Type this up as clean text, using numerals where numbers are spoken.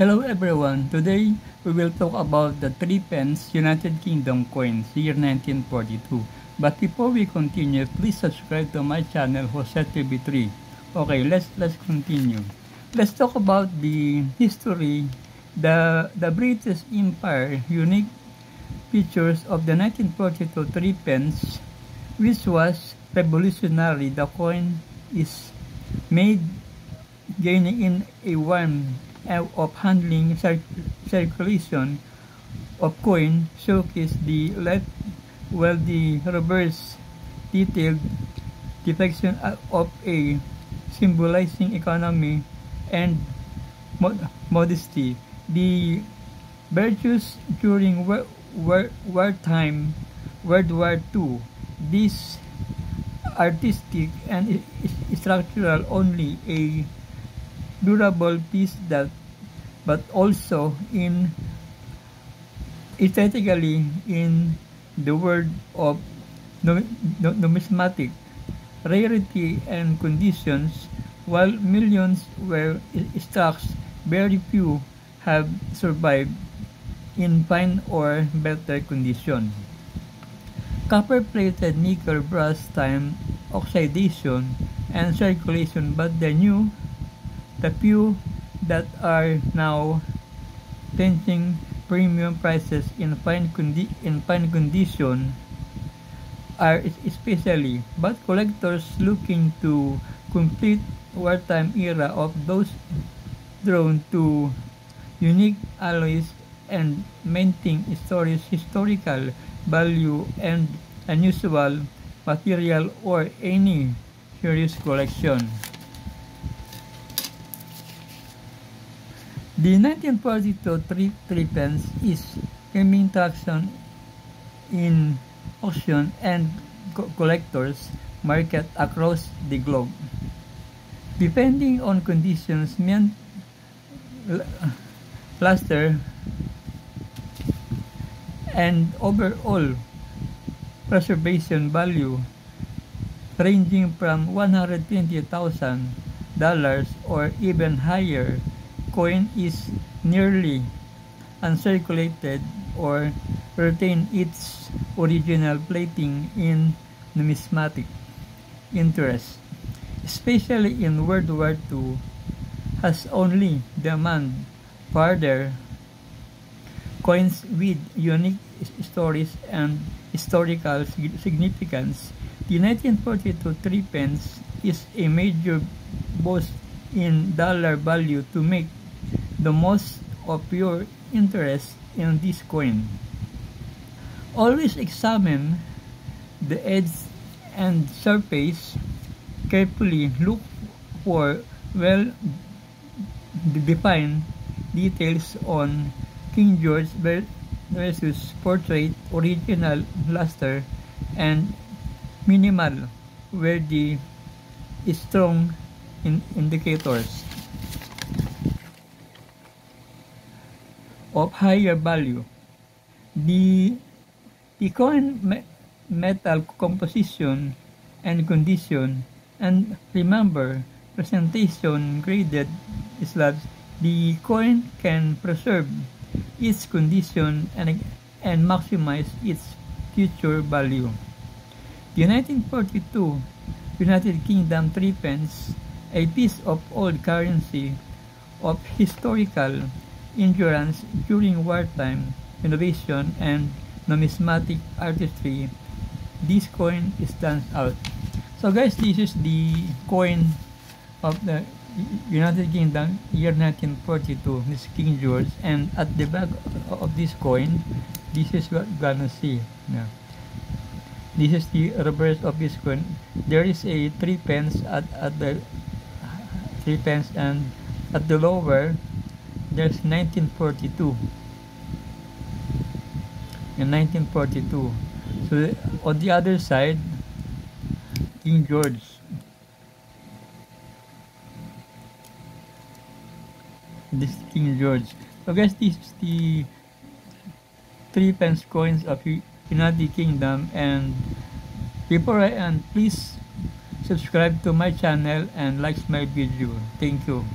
Hello everyone, today we will talk about the 3 pence United Kingdom coins year 1942. But before we continue, please subscribe to my channel Jose TV3. Okay, let's continue. Let's talk about the history. The British Empire unique features of the 1942 3 pence, which was revolutionary. The coin is made gaining in a warm of handling circulation of coin showcase the left, while the reverse detailed depiction of a symbolizing economy and modesty. The virtues during wartime, World War II. This artistic and structural only a durable piece that, but also in aesthetically in the world of numismatic rarity and conditions. While millions were struck, very few have survived in fine or better condition. Copper-plated nickel brass time oxidation and circulation, but the few that are now fetching premium prices in fine condition are especially, but collectors looking to complete wartime era of those drawn to unique alloys and maintain historical value and unusual material or any curious collection. The 1942 3 pence is gaining traction in auction and collectors market across the globe. Depending on conditions, mint, luster, and overall preservation value ranging from $120,000 or even higher, coin is nearly uncirculated or retain its original plating in numismatic interest, especially in World War II, has only demand further coins with unique stories and historical significance. The 1942 3 pence is a major boost in dollar value. To make the most of your interest in this coin, always examine the edge and surface carefully. Look for well-defined details on King George versus portrait, original luster, and minimal where the strong indicators of higher value. The coin metal composition and condition, and remember, presentation graded slabs. The coin can preserve its condition and maximize its future value. The 1942 United Kingdom 3 pence, a piece of old currency of historical endurance during wartime innovation and numismatic artistry. This coin stands out. So guys, this is the coin of the United Kingdom year 1942, this King George, and at the back of this coin, this is what you're gonna see. Yeah. This is the reverse of this coin. There is a 3 pence at the 3 pence, and at the lower there's 1942 in 1942. So on the other side, King George. This King George. So guys, this is the 3 pence coins of United Kingdom. And before I end, please subscribe to my channel and like my video. Thank you.